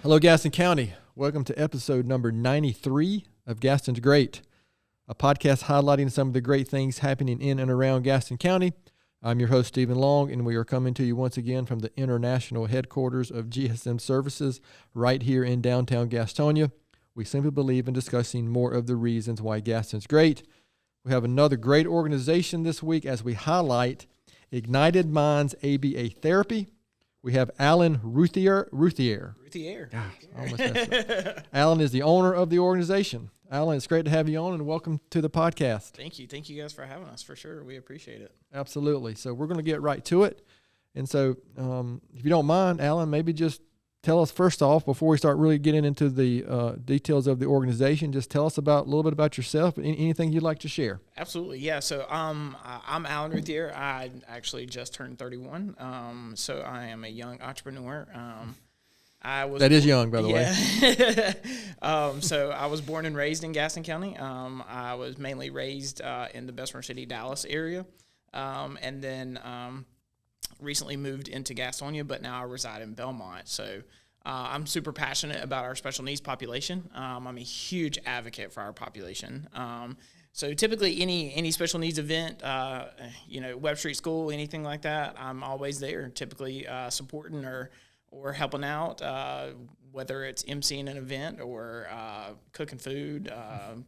Hello, Gaston County. Welcome to episode number 93 of Gaston's Great, a podcast highlighting some of the great things happening in and around Gaston County. I'm your host, Stephen Long, and we are coming to you once again from the international headquarters of GSM Services right here in downtown Gastonia. We simply believe in discussing more of the reasons why Gaston's great. We have another great organization this week as we highlight Ignited Minds ABA Therapy. We have Alan Routhier. Gosh, I almost messed up. Alan is the owner of the organization. Alan, it's great to have you on, and welcome to the podcast. Thank you. Thank you guys for having us, for sure. We appreciate it. Absolutely. So we're going to get right to it. And so if you don't mind, Alan, maybe just tell us first off, before we start really getting into the details of the organization, just tell us a little bit about yourself, anything you'd like to share. Absolutely. Yeah. So I'm Alan Routhier. I actually just turned 31. So I am a young entrepreneur. That is young, by the way. So I was born and raised in Gaston County. I was mainly raised in the Bessemer City, Dallas area. And then recently moved into Gastonia, but now I reside in Belmont. So I'm super passionate about our special needs population. I'm a huge advocate for our population. So typically any special needs event, Webb Street School, anything like that, I'm always there, typically supporting or helping out, whether it's emceeing an event or cooking food,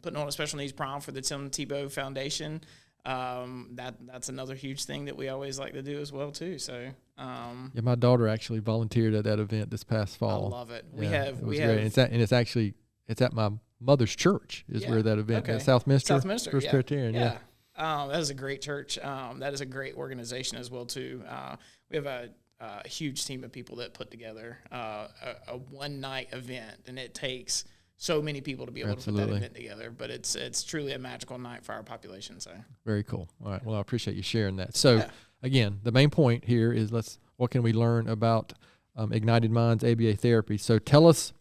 putting on a special needs prom for the Tim Tebow Foundation. That's another huge thing that we always like to do as well too. So my daughter actually volunteered at that event this past fall. I love it. Yeah, it was great. It's at my mother's church is where that event is. Southminster First Presbyterian. Yeah. That is a great church. That is a great organization as well too. We have a huge team of people that put together a one-night event, and it takes so many people to be able to put that event together, but it's truly a magical night for our population. So very cool. All right. Well, I appreciate you sharing that. So again, the main point here is what can we learn about Ignited Minds ABA Therapy? So tell us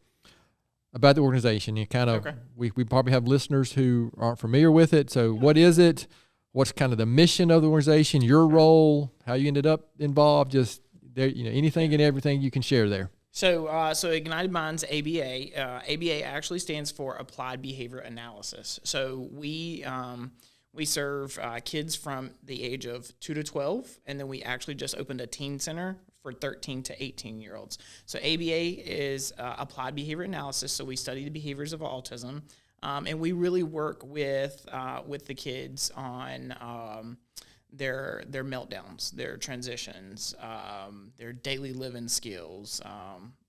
about the organization. You kind of we probably have listeners who aren't familiar with it. So what is it? What's kind of the mission of the organization? Your role? How you ended up involved? Just there, anything and everything you can share there. So Ignited Minds ABA, ABA actually stands for Applied Behavior Analysis. So we serve kids from the age of 2 to 12, and then we actually just opened a teen center for 13 to 18-year-olds. So ABA is Applied Behavior Analysis, so we study the behaviors of autism, and we really work with the kids on their meltdowns, their transitions, their daily living skills.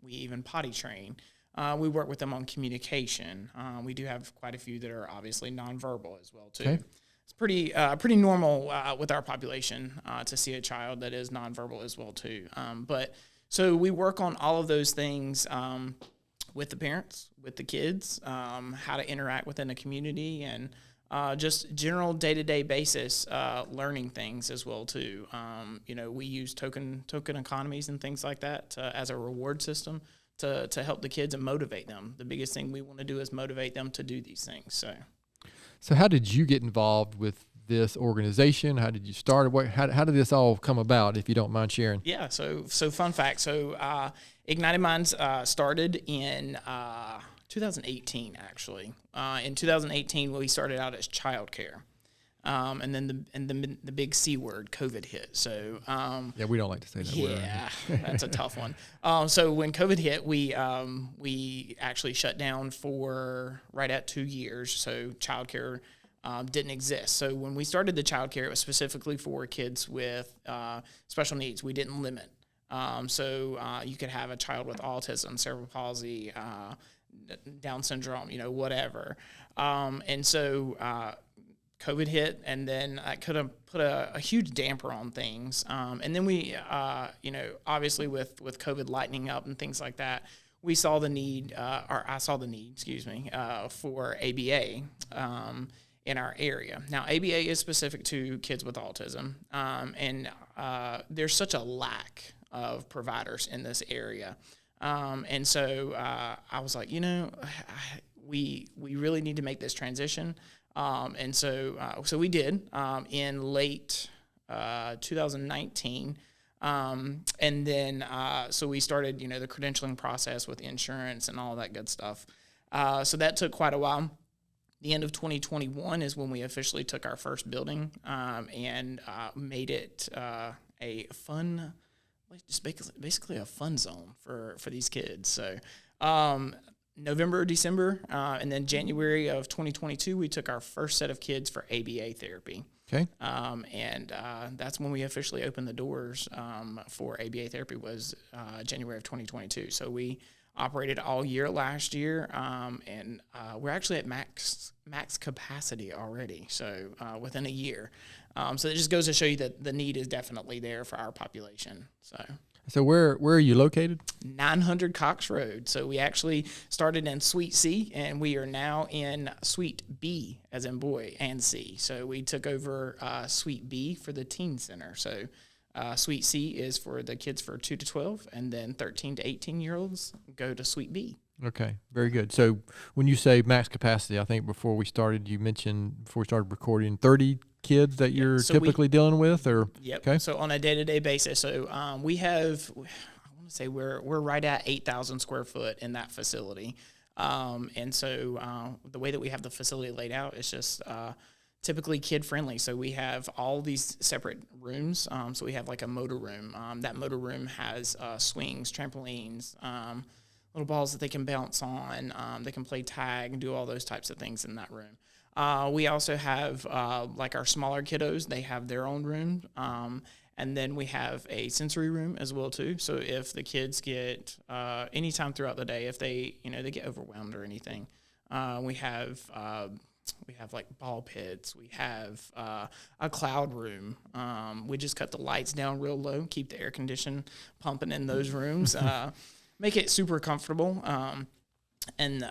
We even potty train. We work with them on communication. We do have quite a few that are obviously nonverbal as well too. Okay. It's pretty normal with our population to see a child that is nonverbal as well too. But so we work on all of those things with the parents, with the kids, how to interact within a community, and just general day-to-day basis learning things as well too. We use token economies and things like that as a reward system to help the kids and motivate them. The biggest thing we want to do is motivate them to do these things. So how did you get involved with this organization? How did you start? How did this all come about, if you don't mind sharing? Yeah, so fun fact. So Ignited Minds started in 2018, actually. In 2018, we started out as childcare, and then the big C word, COVID, hit. So we don't like to say that word. Yeah, that's a tough one. So when COVID hit, we actually shut down for right at 2 years. So childcare didn't exist. So when we started the childcare, it was specifically for kids with special needs. We didn't limit. So you could have a child with autism, cerebral palsy, Down syndrome, whatever. And so COVID hit, and then I could have put a huge damper on things. And then we, obviously with COVID lightening up and things like that, we saw the need, I saw the need, for ABA in our area. Now, ABA is specific to kids with autism, and there's such a lack of providers in this area. And so I was like, we really need to make this transition. And so we did. In late 2019, And then, so we started, the credentialing process with insurance and all that good stuff. So that took quite a while. The end of 2021 is when we officially took our first building, and made it a fun, just basically a fun zone for these kids. So November, December, and then January of 2022, we took our first set of kids for ABA therapy. Okay. And that's when we officially opened the doors for ABA therapy was January of 2022. So we operated all year last year, and we're actually at max capacity already. So within a year, so it just goes to show you that the need is definitely there for our population. So where are you located? 900 Cox Road. So we actually started in Suite C, and we are now in Suite B, as in boy, and C. So we took over Suite B for the teen center. So Suite C is for the kids for 2 to 12, and then 13 to 18-year-olds go to Suite B. Okay, very good. So when you say max capacity, I think before we started recording, 30 kids that you're typically dealing with, or yep. Okay. So on a day-to-day basis, so we have, I want to say we're right at 8,000 square foot in that facility, and so the way that we have the facility laid out is just typically kid friendly. So we have all these separate rooms. So we have like a motor room. That motor room has swings, trampolines, little balls that they can bounce on. They can play tag and do all those types of things in that room. We also have like our smaller kiddos. They have their own room. And then we have a sensory room as well too. So if the kids get anytime throughout the day, if they they get overwhelmed or anything, we have like ball pits. We have a cloud room. We just cut the lights down real low, keep the air condition pumping in those rooms, make it super comfortable. And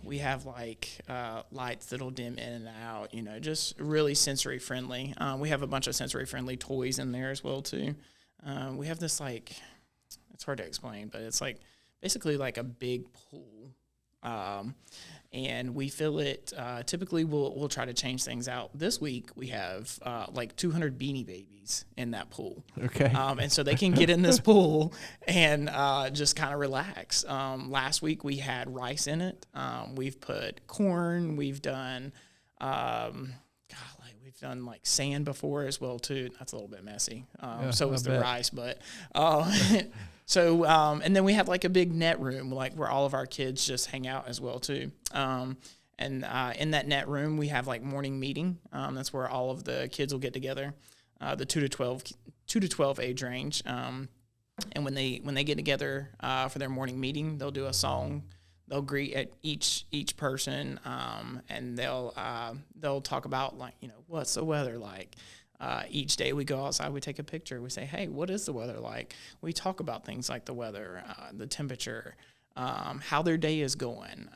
we have like lights that'll dim in and out, just really sensory friendly. We have a bunch of sensory friendly toys in there as well too. We have this it's hard to explain, but it's like basically like a big pool. And we fill it, typically we'll try to change things out. This week we have like 200 Beanie Babies in that pool. Okay. And so they can get in this pool and just kind of relax. Last week we had rice in it. We've put corn. We've done, we've done like sand before as well too. That's a little bit messy. So is the rice, but so, and then we have like a big net room, like where all of our kids just hang out as well too. And in that net room, we have like morning meeting. That's where all of the kids will get together, the 2 to 12 age range. And when they get together for their morning meeting, they'll do a song. They'll greet at each person, and they'll talk about like what's the weather like. Each day we go outside, we take a picture. We say, hey, what is the weather like? We talk about things like the weather, the temperature, how their day is going.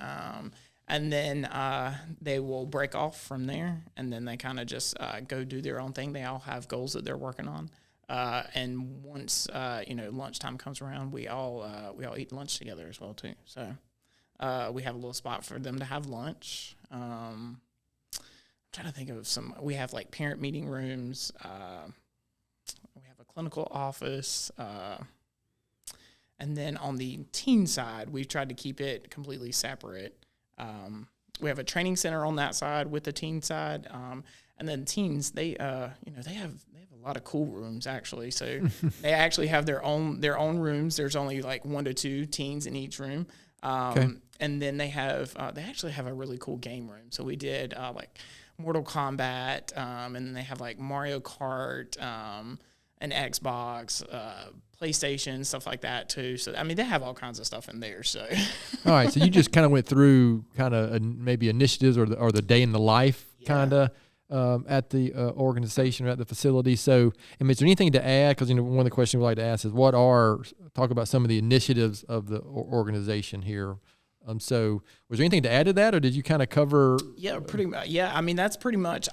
And then they will break off from there, and then they kind of just go do their own thing. They all have goals that they're working on. And once, lunchtime comes around, we all eat lunch together as well, too. So we have a little spot for them to have lunch. Trying to think of we have like parent meeting rooms, we have a clinical office, and then on the teen side, we've tried to keep it completely separate. We have a training center on that side with the teen side, and then teens, they have a lot of cool rooms actually. So they actually have their own rooms. There's only like 1 to 2 teens in each room. Okay. And then they actually have a really cool game room. So we did like Mortal Kombat, and then they have like Mario Kart, an Xbox, PlayStation, stuff like that too. So I mean, they have all kinds of stuff in there. So all right, so you just kind of went through kind of maybe initiatives or the day in the life kind of at the organization or at the facility. So, I mean, is there anything to add? Because one of the questions we like to ask is talk about some of the initiatives of the organization here. So was there anything to add to that, or did you kind of cover? Yeah, pretty much. Yeah, I mean, that's pretty much.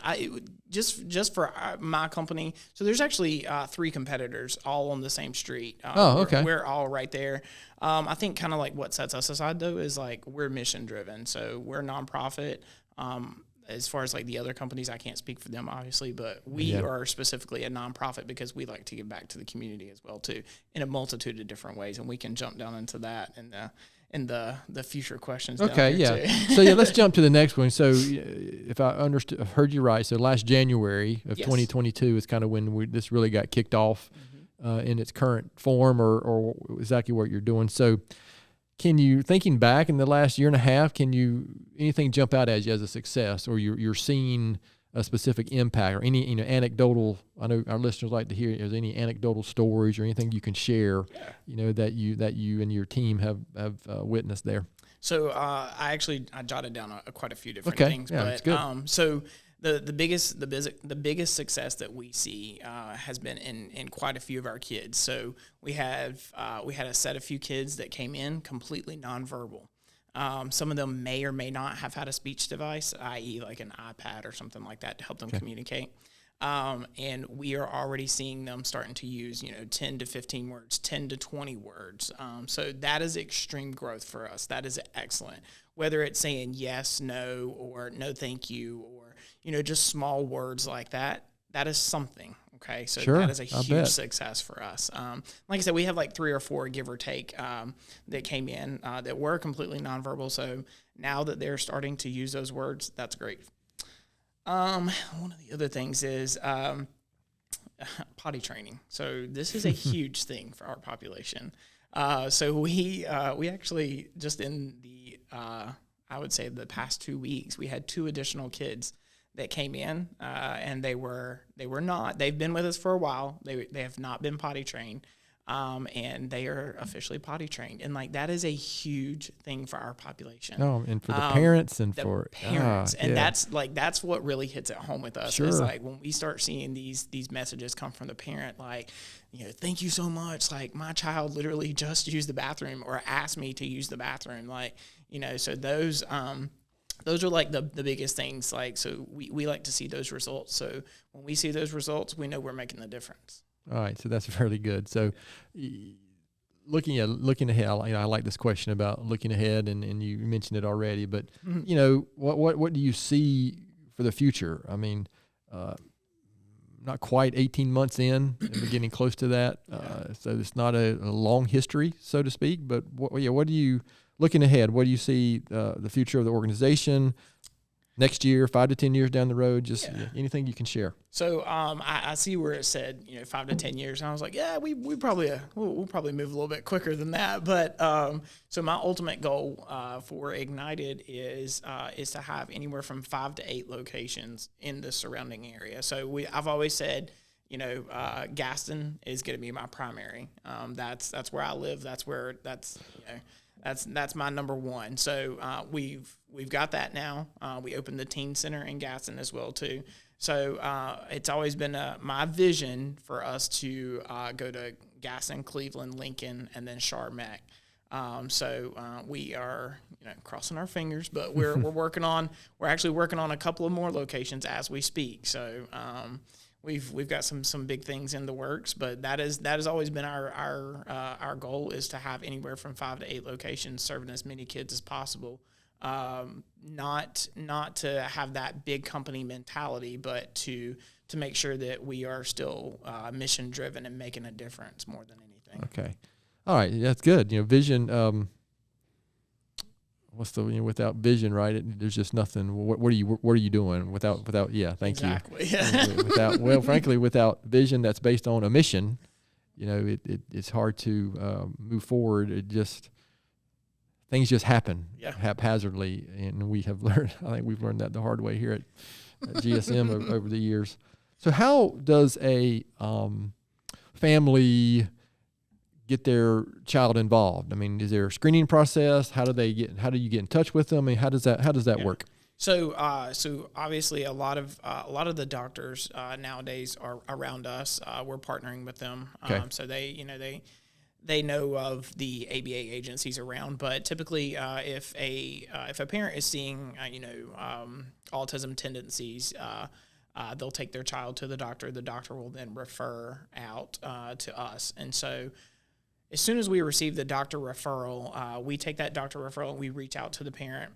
Just for my company. So there's actually 3 competitors all on the same street. Okay. We're all right there. I think kind of like what sets us aside though is like we're mission driven. So we're a nonprofit. as far as like the other companies, I can't speak for them obviously, but we are specifically a nonprofit because we like to give back to the community as well too, in a multitude of different ways, and we can jump down into that in the future questions. Okay, down too. So let's jump to the next one. So if I heard you right, so last January of 2022 is kind of when this really got kicked off in its current form, or exactly what you're doing. So can you, thinking back in the last year and a half, anything jump out at you as a success, or you're seeing a specific impact, or any anecdotal? I know our listeners like to hear. Is any anecdotal stories or anything you can share? That you and your team have witnessed there. So I jotted down quite a few different things. Yeah, but that's good. So the biggest success that we see has been in quite a few of our kids. So we had a set of few kids that came in completely nonverbal. Some of them may or may not have had a speech device, i.e. like an iPad or something like that to help them communicate. And we are already seeing them starting to use, 10 to 15 words, 10 to 20 words. So that is extreme growth for us. That is excellent. Whether it's saying yes, no, or no, thank you, or, just small words like that, that is something. Okay. So that is a huge success for us. Like I said, we have like 3 or 4, give or take, that came in, that were completely nonverbal. So now that they're starting to use those words, that's great. One of the other things is potty training. So this is a huge thing for our population. So we actually just in the I would say the past 2 weeks, we had 2 additional kids that came in, and they've been with us for a while. They have not been potty trained. And they are officially potty trained. And like, that is a huge thing for our population. Oh, and for the parents and that's what really hits at home with us. Is like when we start seeing these messages come from the parent, like, thank you so much. Like, my child literally just used the bathroom or asked me to use the bathroom. Like, so those are like the biggest things. Like, so we like to see those results. So when we see those results, we know we're making the difference. All right, so that's fairly good. So, looking ahead, I like this question about looking ahead, and you mentioned it already. But what do you see for the future? I mean, not quite 18 months in, and we're getting close to that. So it's not a long history, so to speak. But what do you, looking ahead? What do you see the future of the organization? Next year, 5 to 10 years down the road, just anything you can share. So I see where it said 5 to 10 years, and I was like, we probably we'll probably move a little bit quicker than that. But so my ultimate goal for Ignited is to have anywhere from 5 to 8 locations in the surrounding area. So I've always said, Gaston is going to be my primary. That's where I live. That's my number one. So we've got that now. We opened the teen center in Gaston as well too. So it's always been my vision for us to go to Gaston, Cleveland, Lincoln, and then Charlotte. So we are crossing our fingers, but we're actually working on a couple of more locations as we speak. So we've got some big things in the works, but that has always been our goal, is to have anywhere from 5 to 8 locations serving as many kids as possible. Not to have that big company mentality, but to make sure that we are still mission driven and making a difference more than anything. Okay, all right, that's good. Vision. Without vision, right? There's just nothing. What are you doing without? Yeah, thank you. Exactly. Frankly, without vision that's based on a mission, it's hard to move forward. Things just happen haphazardly, and we have learned. I think we've learned that the hard way here at GSM over the years. So, how does a family get their child involved? I mean, is there a screening process? How do you get in touch with them? I mean, how does that work? So obviously a lot of the doctors nowadays are around us. We're partnering with them. Okay. So they know of the ABA agencies around, but typically if a parent is seeing autism tendencies, they'll take their child to the doctor. The doctor will then refer out to us. And so as soon as we receive the doctor referral, we take that doctor referral and we reach out to the parent.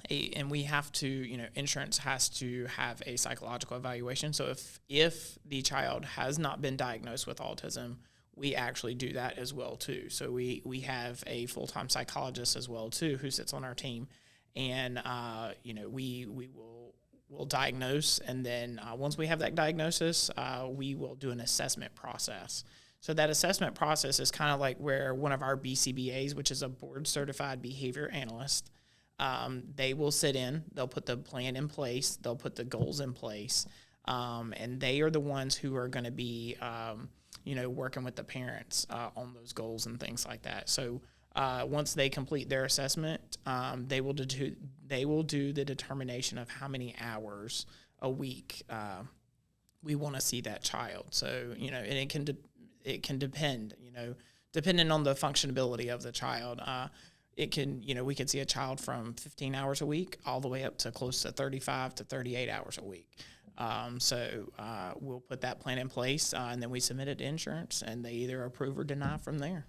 and we have to, insurance has to have a psychological evaluation. So if the child has not been diagnosed with autism, we actually do that as well too. So we have a full-time psychologist as well too who sits on our team, and we'll diagnose, and then once we have that diagnosis, we will do an assessment process. So that assessment process is kind of like where one of our BCBAs, which is a board-certified behavior analyst, they will sit in, they'll put the plan in place, they'll put the goals in place, and they are the ones who are going to be, working with the parents on those goals and things like that. So once they complete their assessment, they will do the determination of how many hours a week we want to see that child. So, and it can depend, depending on the functionability of the child. It can, we can see a child from 15 hours a week all the way up to close to 35 to 38 hours a week. So we'll put that plan in place, and then we submit it to insurance, and they either approve or deny from there.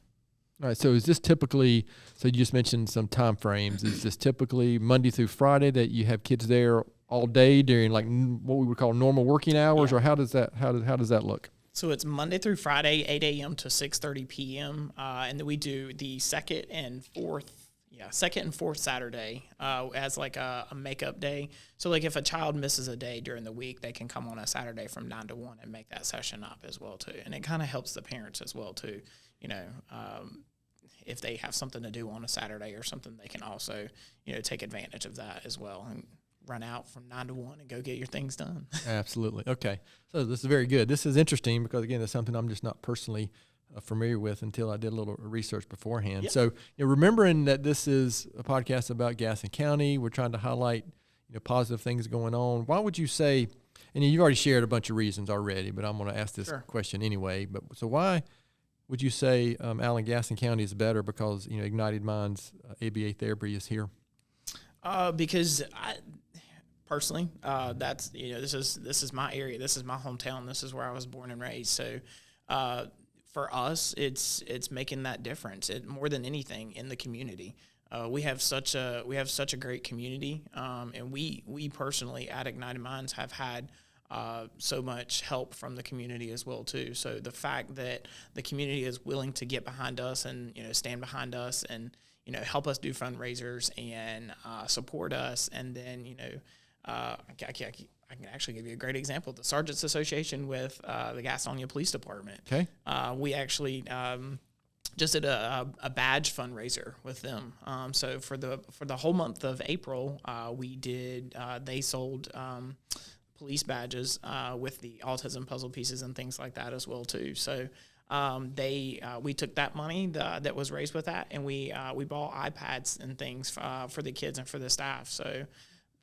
All right. So is this typically, so you just mentioned some time frames. Is this typically Monday through Friday that you have kids there all day during like what we would call normal working hours, or how does that look? So it's Monday through Friday, 8 a.m. to 6:30 p.m. And then we do the second and fourth Saturday as like a makeup day. So like if a child misses a day during the week, they can come on a Saturday from 9 to 1 and make that session up as well too. And it kind of helps the parents as well too. If they have something to do on a Saturday or something, they can also, take advantage of that as well and run out from 9 to 1 and go get your things done. Absolutely. Okay. So this is very good. This is interesting because, again, it's something I'm just not personally familiar with until I did a little research beforehand. Yep. So, remembering that this is a podcast about Gaston County, we're trying to highlight, positive things going on. Why would you say, and you've already shared a bunch of reasons already, but I'm going to ask this question anyway. But so why would you say, Alan, Gaston County is better because, Ignited Minds ABA therapy is here? Because personally, that's, this is my area, this is my hometown, this is where I was born and raised. So, for us, it's making that difference. More than anything in the community. We have such a great community, and we personally at Ignited Minds have had so much help from the community as well too. So the fact that the community is willing to get behind us and stand behind us and help us do fundraisers and support us, and then I can actually give you a great example. The Sergeants Association with the Gastonia Police Department. Okay. We actually just did a badge fundraiser with them. So for the whole month of April, they sold police badges with the autism puzzle pieces and things like that as well too. So we took that money that was raised with that, and we bought iPads and things for the kids and for the staff. So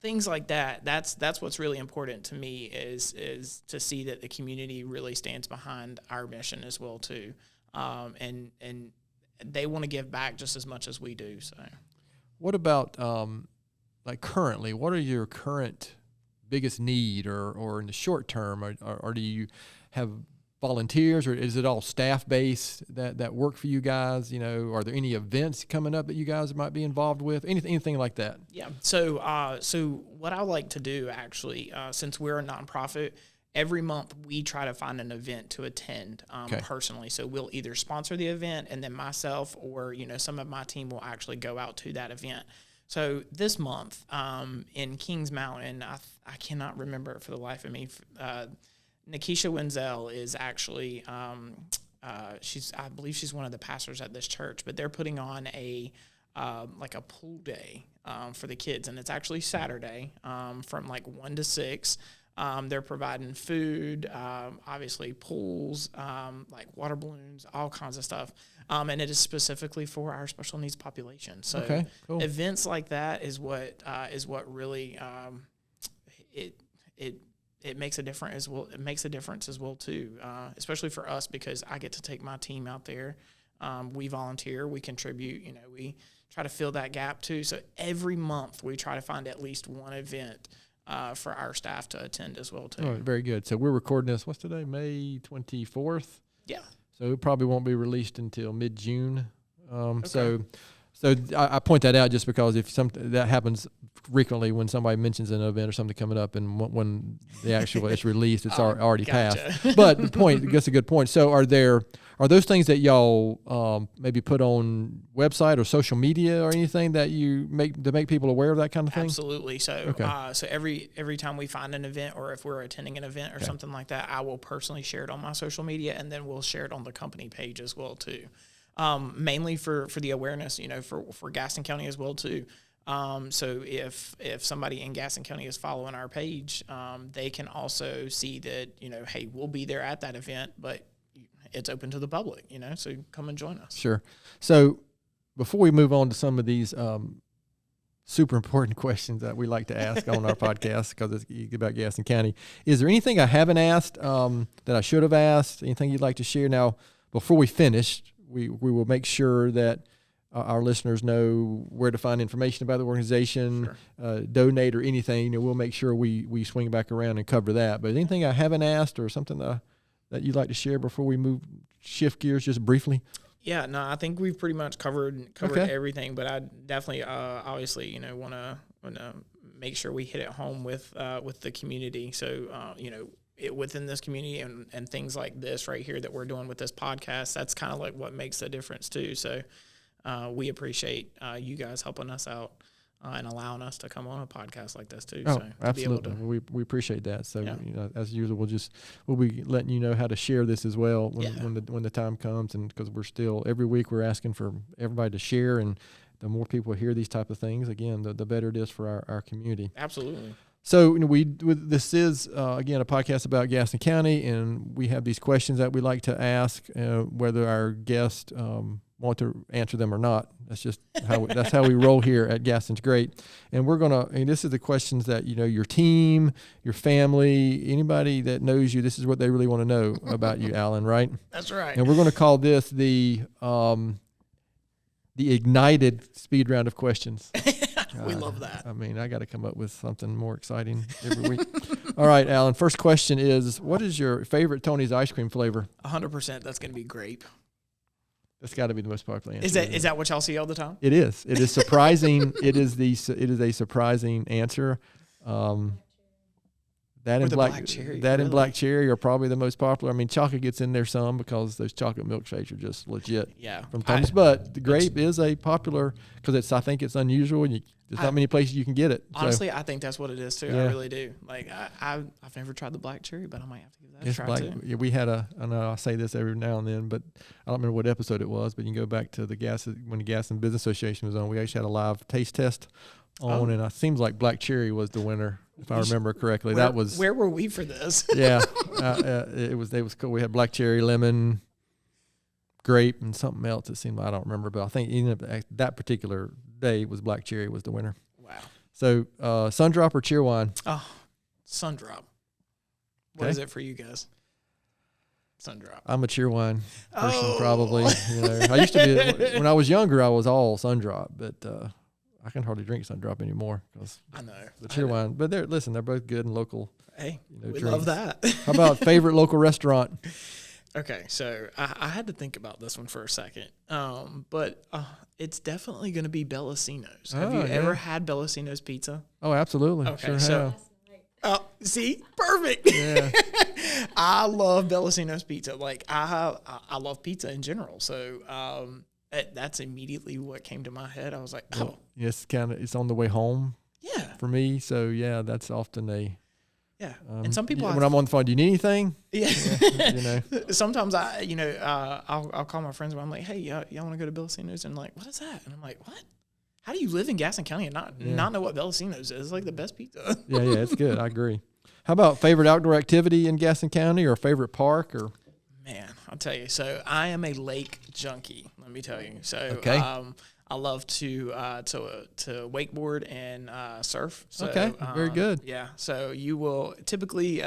things like that. That's what's really important to me is to see that the community really stands behind our mission as well too, and they want to give back just as much as we do. So, what about like currently? What are your current biggest need, or in the short term, or do you have volunteers, or is it all staff based that work for you guys? Are there any events coming up that you guys might be involved with? Anything like that? Yeah. So what I like to do actually, since we're a nonprofit, every month we try to find an event to attend personally. So we'll either sponsor the event, and then myself or some of my team will actually go out to that event. So this month in Kings Mountain, I cannot remember it for the life of me. Nikisha Wenzel is actually, I believe she's one of the pastors at this church, but they're putting on a pool day for the kids, and it's actually Saturday from like 1 to 6. They're providing food, obviously pools, like water balloons, all kinds of stuff, and it is specifically for our special needs population. So cool. Events like that is what really it makes a difference as well. It makes a difference as well too, especially for us, because I get to take my team out there. We volunteer, we contribute. We try to fill that gap too. So every month we try to find at least one event for our staff to attend as well too. Oh, very good. So we're recording this. What's today? May 24th. Yeah. So it probably won't be released until mid-June. So So I point that out just because if something that happens frequently when somebody mentions an event or something coming up, and when the actual it's released, it's already gotcha. passed. But the point, that's a good point. So are those things that y'all maybe put on website or social media or anything that you make to make people aware of that kind of thing? Absolutely. So so every time we find an event, or if we're attending an event or something like that, I will personally share it on my social media, and then we'll share it on the company page as well too. Mainly for the awareness, for Gaston County as well too. So if somebody in Gaston County is following our page, they can also see that, hey, we'll be there at that event, but it's open to the public, so come and join us. Sure. So before we move on to some of these super important questions that we like to ask on our podcast, because it's about Gaston County, is there anything I haven't asked that I should have asked? Anything you'd like to share? Now, before we finish, we will make sure that our listeners know where to find information about the organization, donate or anything. We'll make sure we swing back around and cover that. But anything I haven't asked or something that you'd like to share before we shift gears just briefly? Yeah, no, I think we've pretty much covered everything. But I definitely, obviously, want to make sure we hit it home with the community. So, within this community and things like this right here that we're doing with this podcast, that's kind of like what makes the difference too. So we appreciate you guys helping us out and allowing us to come on a podcast like this too. Oh, so absolutely. We appreciate that. So as usual, we'll be letting you know how to share this as well when the time comes, and because we're still every week we're asking for everybody to share, and the more people hear these type of things, again, the better it is for our community. Absolutely. So this is again a podcast about Gaston County, and we have these questions that we like to ask, whether our guests want to answer them or not. That's just how we roll here at Gaston's Great. And this is the questions that your team, your family, anybody that knows you, this is what they really want to know about you, Alan. Right? That's right. And we're going to call this the ignited speed round of questions. We love that. I mean, I got to come up with something more exciting every week. All right, Alan, first question is, what is your favorite Tony's ice cream flavor? 100%. That's going to be grape. That's got to be the most popular answer. Is that what y'all see all the time? It is. It is surprising. It is a surprising answer. That and black cherry. And black cherry are probably the most popular. I mean, chocolate gets in there some because those chocolate milkshakes are just legit. Yeah. From Tony's, but the grape is a popular because I think it's unusual. And there's not many places you can get it. Honestly, I think that's what it is too. Yeah. I really do. Like I've never tried the black cherry, but I might have to give that a try too. Yeah, we had I know I say this every now and then, but I don't remember what episode it was. But you can go back to when the Gaston Business Association was on. We actually had a live taste test on, and it seems like black cherry was the winner. If I remember correctly, where were we for this? Yeah, it was cool. We had black cherry, lemon, grape, and something else. It seemed like, I don't remember, but I think even that particular day was black cherry was the winner. Wow. So Sundrop or Cheerwine? Oh, Sundrop. What is it for you guys? Sundrop. I'm a Cheerwine person, probably. I used to be when I was younger. I was all Sundrop, but. I can hardly drink Sundrop anymore because I know the Cheerwine. But they're both good and local. Hey, we drinks. love that. How about favorite local restaurant? Okay, so I had to think about this one for a second, but it's definitely going to be Bellacino's. Have you ever had Bellacino's pizza? Oh, absolutely. Okay, sure have. See, perfect. Yeah. I love Bellacino's pizza. Like I love pizza in general. So that's immediately what came to my head. I was like, oh, yes, it's on the way home. Yeah. For me, so yeah, that's often yeah. And some people when I'm on the phone, do you need anything? Yeah. Sometimes I'll call my friends when I'm like, hey, y'all want to go to Bellacino's? And like, what is that? And I'm like, what? How do you live in Gaston County and not know what Bellacino's is? It's like the best pizza. Yeah, it's good. I agree. How about favorite outdoor activity in Gaston County or favorite park or? Man, I'll tell you. So I am a lake junkie. Let me tell you. So I love to wakeboard and surf. So, okay, very good. Yeah. So you will typically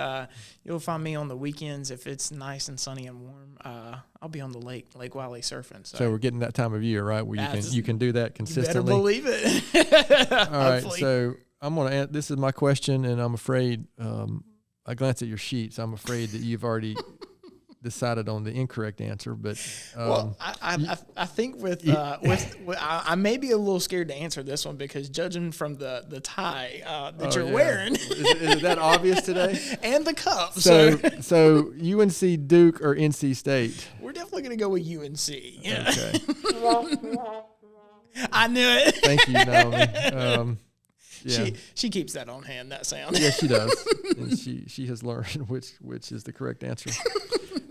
you'll find me on the weekends if it's nice and sunny and warm. I'll be on the Lake Wiley surfing. So we're getting that time of year, right, where you can do that consistently. You better believe it. All right. So I'm gonna. This is my question, and I'm afraid I glanced at your sheets. I'm afraid that you've already decided on the incorrect answer, but well, I think with I may be a little scared to answer this one because judging from the tie that you're wearing, is that obvious today? And the cup. So UNC, Duke, or NC State? We're definitely going to go with UNC. Yeah. Okay. I knew it. Thank you, Naomi. Yeah. She keeps that on hand, that sound. Yeah, she does. And she has learned which is the correct answer.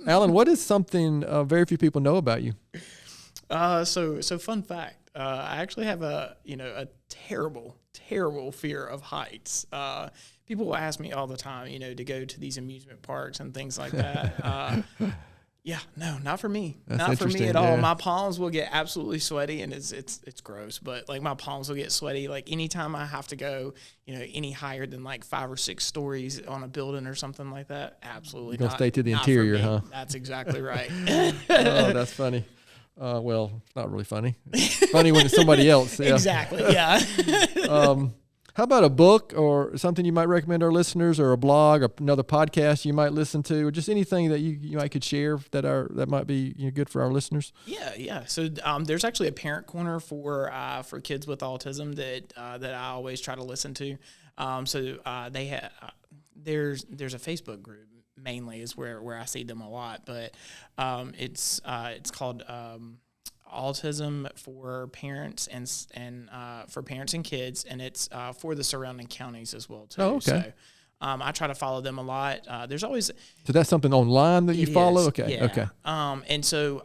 Alan, what is something very few people know about you? So fun fact. I actually have a terrible fear of heights. People will ask me all the time, to go to these amusement parks and things like that. Yeah, no, not for me. Not for me at all. My palms will get absolutely sweaty, and it's gross. But like my palms will get sweaty. Like anytime I have to go, any higher than like 5 or 6 stories on a building or something like that, absolutely You're not. Stay to the interior, huh? That's exactly right. Oh, that's funny. Well, it's not really funny. It's funny when it's somebody else. Yeah. Exactly. Yeah. How about a book or something you might recommend our listeners, or a blog, or another podcast you might listen to, or just anything that you might could share that might be good for our listeners? Yeah. So there's actually a parent corner for kids with autism that I always try to listen to. They have there's a Facebook group mainly is where I see them a lot, but it's called Autism for Parents and for parents and kids, and it's for the surrounding counties as well too. Oh, okay. So I try to follow them a lot. There's always that's something online that you follow. Is, okay, yeah. Okay. And so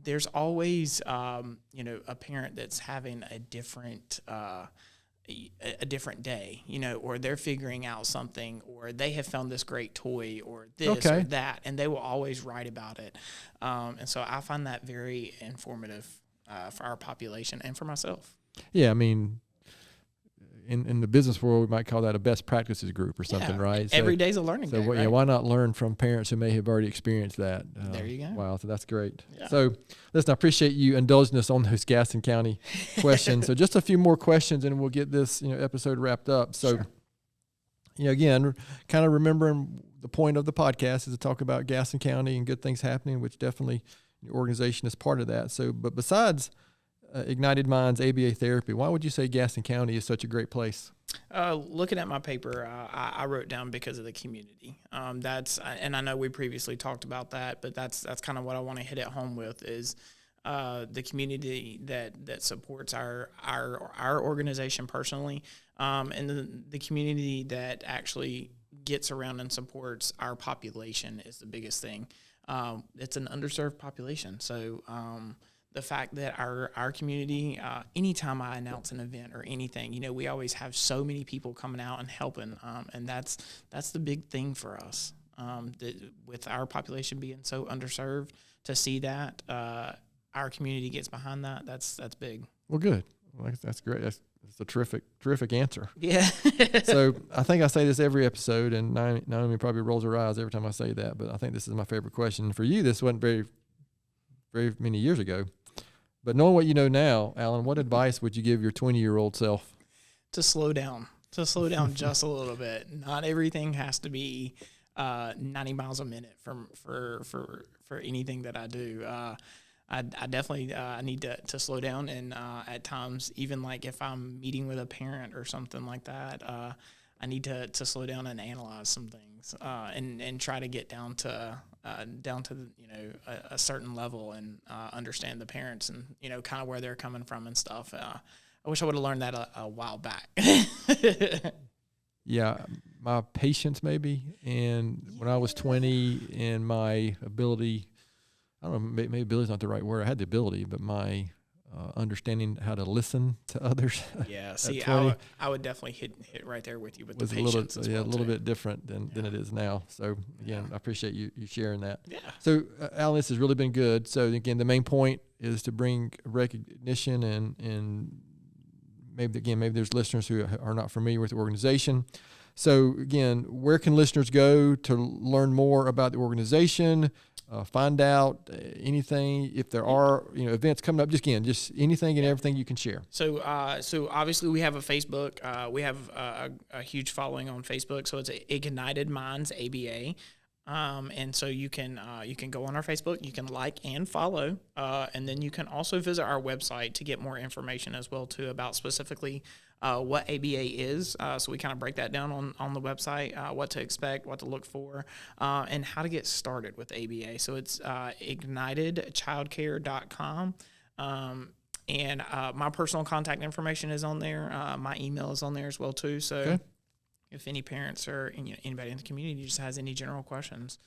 there's always a parent that's having a different day, or they're figuring out something, or they have found this great toy, or this or that, and they will always write about it. And so I find that very informative for our population and for myself. Yeah, I mean, in the business world, we might call that a best practices group or something, right? So, every day's a learning day, right? Why not learn from parents who may have already experienced that? There you go. Wow, so that's great. Yeah. So, listen, I appreciate you indulging us on those Gaston County questions. So, just a few more questions, and we'll get this episode wrapped up. So, sure. Again, kind of remembering the point of the podcast is to talk about Gaston County and good things happening, which definitely your organization is part of that. So, but besides Ignited Minds ABA Therapy, why would you say Gaston County is such a great place? Looking at my paper, I wrote down because of the community. And I know we previously talked about that, but that's kind of what I want to hit it home with is the community that supports our organization personally, and the community that actually gets around and supports our population is the biggest thing. It's an underserved population, so the fact that our community, anytime I announce an event or anything, we always have so many people coming out and helping, and that's the big thing for us. With our population being so underserved, to see that our community gets behind that's big. Well, good. Well, that's great. That's a terrific answer. Yeah. So I think I say this every episode, and Naomi probably rolls her eyes every time I say that, but I think this is my favorite question. For you, this wasn't very, very many years ago. But knowing what you know now, Alan, what advice would you give your 20-year-old self? To slow down just a little bit. Not everything has to be 90 miles a minute for anything that I do. I definitely need to slow down, and at times, even like if I'm meeting with a parent or something like that, I need to slow down and analyze some things, and try to get down to a certain level and understand the parents and kind of where they're coming from and stuff. I wish I would have learned that a while back. Yeah, my patience maybe, and when I was 20, and my ability, I don't know, maybe ability is not the right word. I had the ability, but my understanding how to listen to others. Yeah, see, I would definitely hit right there with you with the patience. A little bit different than it is now. So again, I appreciate you sharing that. Yeah. So Alan, this has really been good. So again, the main point is to bring recognition and maybe there's listeners who are not familiar with the organization. So again, where can listeners go to learn more about the organization? Find out anything, if there are events coming up, just anything and everything you can share. So obviously we have a Facebook. We have a huge following on Facebook. So it's Ignited Minds ABA. And so you can go on our Facebook, you can like and follow, and then you can also visit our website to get more information as well too about specifically what ABA is. So we kind of break that down on the website, what to expect, what to look for, and how to get started with ABA. So it's ignitedchildcare.com. And my personal contact information is on there. My email is on there as well too. So. Okay. If any parents or anybody in the community just has any general questions,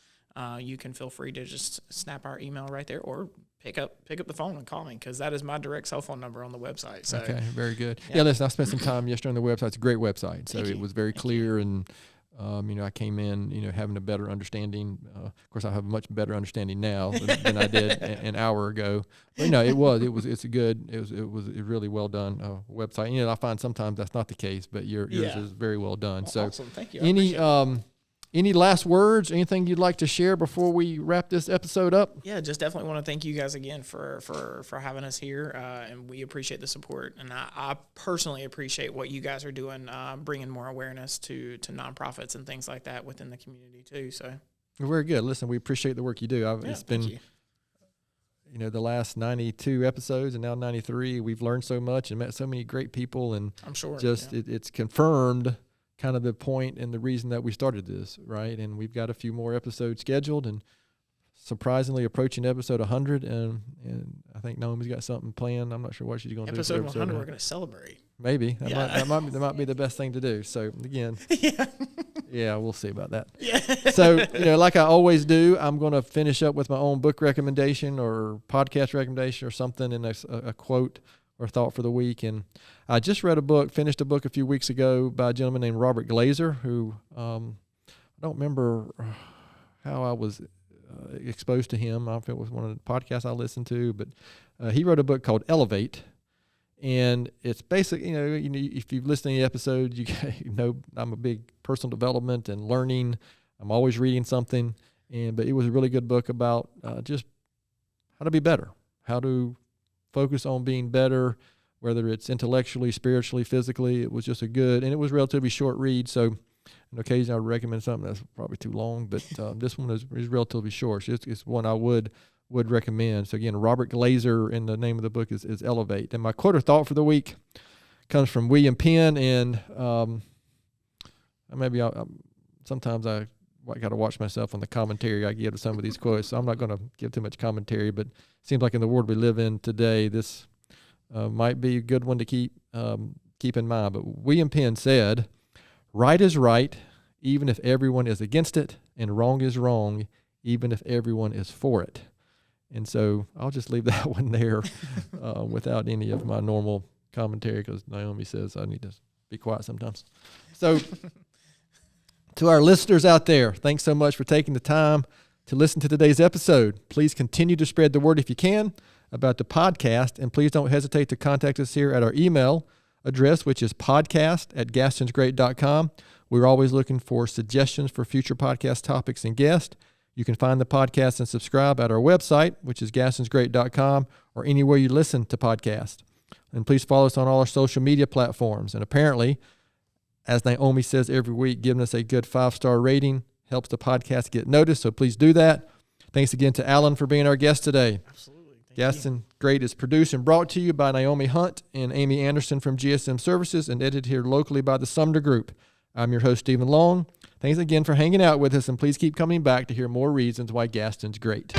you can feel free to just snap our email right there or pick up the phone and call me, because that is my direct cell phone number on the website. So, okay, very good. Yeah, listen, I spent some time yesterday on the website. It's a great website. So it was very clear, and I came in, having a better understanding. Of course, I have a much better understanding now than I did an hour ago. But it was really well done website. I find sometimes that's not the case, but yours is very well done. Well, so, awesome. Thank you. Any last words? Anything you'd like to share before we wrap this episode up? Yeah, just definitely want to thank you guys again for having us here, and we appreciate the support. And I personally appreciate what you guys are doing, bringing more awareness to nonprofits and things like that within the community too. So very good. Listen, we appreciate the work you do. It's been, the last 92 episodes and now 93. We've learned so much and met so many great people, and I'm sure it's confirmed kind of the point and the reason that we started this, right? And we've got a few more episodes scheduled, and surprisingly approaching episode 100, and I think Naomi's got something planned. I'm not sure what she's going to do. Episode 100, we're going to celebrate. Maybe. That might be the best thing to do. So, again, yeah, we'll see about that. Yeah. So, like I always do, I'm going to finish up with my own book recommendation or podcast recommendation or something, and a quote or thought for the week. And I just finished a book a few weeks ago by a gentleman named Robert Glazer, who I don't remember how I was exposed to him. I don't know if it was one of the podcasts I listened to, but he wrote a book called Elevate. And it's basically, if you've listened to the episode, you know I'm a big personal development and learning. I'm always reading something. But it was a really good book about just how to be better, how to focus on being better, whether it's intellectually, spiritually, physically. It was just and it was relatively short read. So on occasion I would recommend something that's probably too long, but this one is relatively short. So it's one I would recommend. So again, Robert Glazer, and the name of the book is Elevate. And my quote or thought for the week comes from William Penn, and sometimes I got to watch myself on the commentary I give to some of these quotes, so I'm not going to give too much commentary, but it seems like in the world we live in today, this might be a good one to keep in mind. But William Penn said, "Right is right, even if everyone is against it, and wrong is wrong, even if everyone is for it." And so I'll just leave that one there without any of my normal commentary, because Naomi says I need to be quiet sometimes. So to our listeners out there, thanks so much for taking the time to listen to today's episode. Please continue to spread the word if you can about the podcast, and please don't hesitate to contact us here at our email address, which is podcast@gastonsgreat.com. We're always looking for suggestions for future podcast topics and guests. You can find the podcast and subscribe at our website, which is gastonsgreat.com, or anywhere you listen to podcasts. And please follow us on all our social media platforms. And apparently, as Naomi says every week, giving us a good 5-star rating helps the podcast get noticed, so please do that. Thanks again to Alan for being our guest today. Absolutely. Gaston Great is produced and brought to you by Naomi Hunt and Amy Anderson from GSM Services, and edited here locally by the Sumner Group. I'm your host, Stephen Long. Thanks again for hanging out with us, and please keep coming back to hear more reasons why Gaston's great.